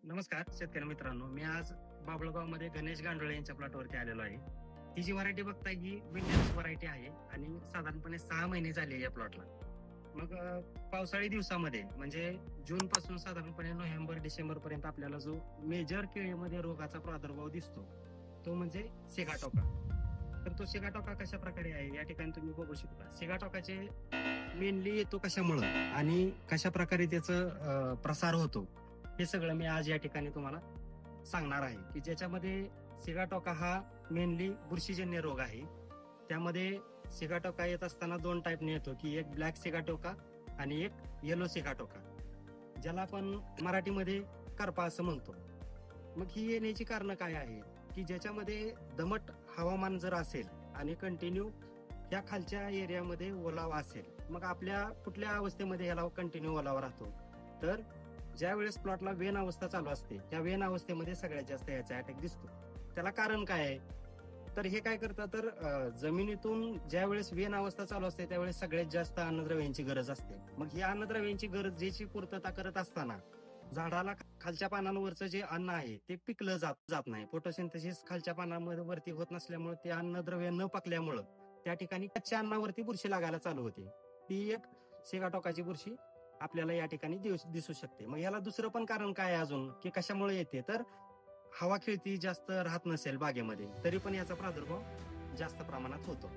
नमस्कार शेतकरी मित्रांनो, मी आज बाबळगाव मध्ये गणेश गांडोळे यांच्या प्लॉटवरती आलेलो आहे. ही जी व्हरायटी बघताय ही विंटेज व्हरायटी आहे आणि साधारणपणे 6 महिने झाले या प्लॉटला. मग पावसाळी दिवसामध्ये म्हणजे जून पासून साधारणपणे नोव्हेंबर डिसेंबर पर्यंत आपल्याला जो मेजर केळीमध्ये रोगाचा प्रादुर्भाव दिसतो तो म्हणजे सिगाटोका. तर तो सिगाटोका कशा प्रकारे आहे या ठिकाणी तुम्ही बघू शकता. सिगाटोकाचे मेनली येतो कशामुळं आणि कशा प्रकारे त्याचा प्रसार होतो हे सगळं मी आज या ठिकाणी तुम्हाला सांगणार आहे. की ज्याच्यामध्ये सिगाटोका हा मेनली बुरशीजन्य रोग आहे. त्यामध्ये सिगाटोका येत असताना दोन टाईपने येतो, की एक ब्लॅक सिगाटोका आणि एक येलो सिगाटोका, ज्याला आपण मराठीमध्ये करपा असं म्हणतो. मग ही येण्याची कारण काय आहे, की ज्याच्यामध्ये दमट हवामान जर असेल आणि कंटिन्यू या खालच्या एरियामध्ये ओलावा असेल, मग आपल्या कुठल्या अवस्थेमध्ये याला कंटिन्यू ओलावा राहतो, तर ज्या वेळेस प्लॉटला वेन अवस्था चालू असते त्या वेन अवस्थेमध्ये सगळ्यात जास्त याचा अटॅक दिसतो. त्याला कारण काय आहे, तर हे काय करतं, तर जमिनीतून ज्या वेळेस वेन अवस्था चालू असते त्यावेळेस सगळ्यात जास्त अन्नद्रव्यांची गरज असते. मग ही अन्नद्रव्यांची गरजेची पूर्तता करत असताना झाडाला खालच्या पानांवरचं जे अन्न आहे ते पिकलं जात नाही. फोटोसिंथेसिस खालच्या पानांमध्ये वरती होत नसल्यामुळे ते अन्नद्रव्य न पकल्यामुळं त्या ठिकाणी कच्च्या अन्नावरती बुरशी लागायला चालू होते. ती एक सिगाटोकाची बुरशी आपल्याला या ठिकाणी दिसू शकते. मग याला दुसरं पण कारण काय आहे अजून, की कशामुळे येते, तर हवा खेळती जास्त राहत नसेल बागेमध्ये तरी पण याचा प्रादुर्भाव जास्त प्रमाणात होतो.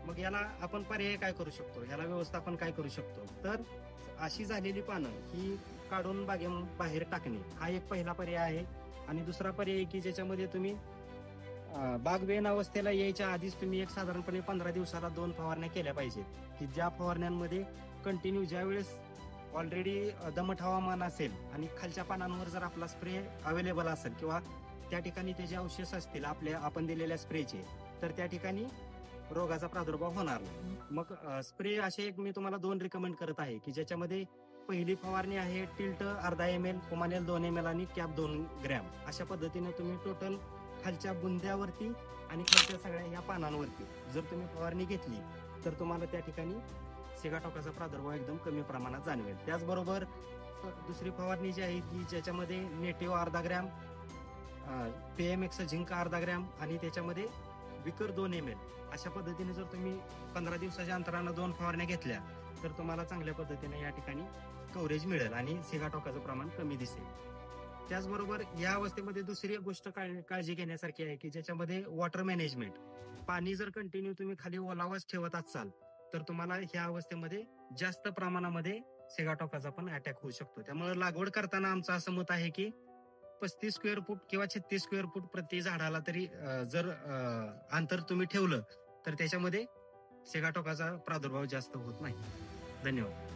मग याला आपण पर्याय काय करू शकतो, याला व्यवस्थापन काय करू शकतो, तर अशी झालेली पानं ही काढून बाहेर टाकणे हा एक पहिला पर्याय आहे. आणि दुसरा पर्याय की ज्याच्यामध्ये तुम्ही बाग वेन अवस्थेला यायच्या आधीच तुम्ही एक साधारणपणे 15 दिवसाला 2 फवारण्या केल्या पाहिजेत, की ज्या फवारण्यांमध्ये कंटिन्यू ज्या वेळेस ऑलरेडी दमट हवामान असेल आणि खालच्या पानांवर जर आपला स्प्रे अवेलेबल असेल किंवा त्या ठिकाणी त्याचे अवशेष असतील आपण दिलेल्या स्प्रेचे, तर त्या ठिकाणी रोगाचा प्रादुर्भाव होणार नाही. मग स्प्रे असे एक मी तुम्हाला 2 रिकमेंड करत आहे, की ज्याच्यामध्ये पहिली फवारणी आहे टिल्ट अर्धा ml, कुमानेल 2 ml आणि कॅप 2 ग्रॅम. अशा पद्धतीने तुम्ही टोटल खालच्या बुंद्यावरती आणि खालच्या सगळ्या या पानांवरती जर तुम्ही फवारणी घेतली तर तुम्हाला त्या ठिकाणी सिगाटोकाचा प्रादुर्भाव एकदम कमी प्रमाणात जाणवेल. त्याचबरोबर दुसरी फवारणी जी आहे की ज्याच्यामध्ये नेटिव्ह अर्धा ग्रॅम, PMX झिंक अर्धा ग्रॅम आणि त्याच्यामध्ये विकर 2 ml, अशा पद्धतीने जर तुम्ही 15 दिवसाच्या अंतरानं 2 फवारण्या घेतल्या तर तुम्हाला चांगल्या पद्धतीने या ठिकाणी कव्हरेज मिळेल आणि सिगाटोकाचं प्रमाण कमी दिसेल. त्याचबरोबर या अवस्थेमध्ये दुसरी एक गोष्ट काळजी घेण्यासारखी आहे, की ज्याच्यामध्ये वॉटर मॅनेजमेंट. पाणी जर कंटिन्यू तुम्ही खाली ओलावाच ठेवत असाल तर तुम्हाला ह्या अवस्थेमध्ये जास्त प्रमाणामध्ये सिगाटोकाचा पण अटॅक होऊ शकतो. त्यामुळे लागवड करताना आमचं असं मत आहे की 35 स्क्वेअर फूट किंवा 36 स्क्वेअर फूट प्रति झाडाला तरी जर अंतर तुम्ही ठेवलं तर त्याच्यामध्ये सिगाटोकाचा प्रादुर्भाव जास्त होत नाही. धन्यवाद.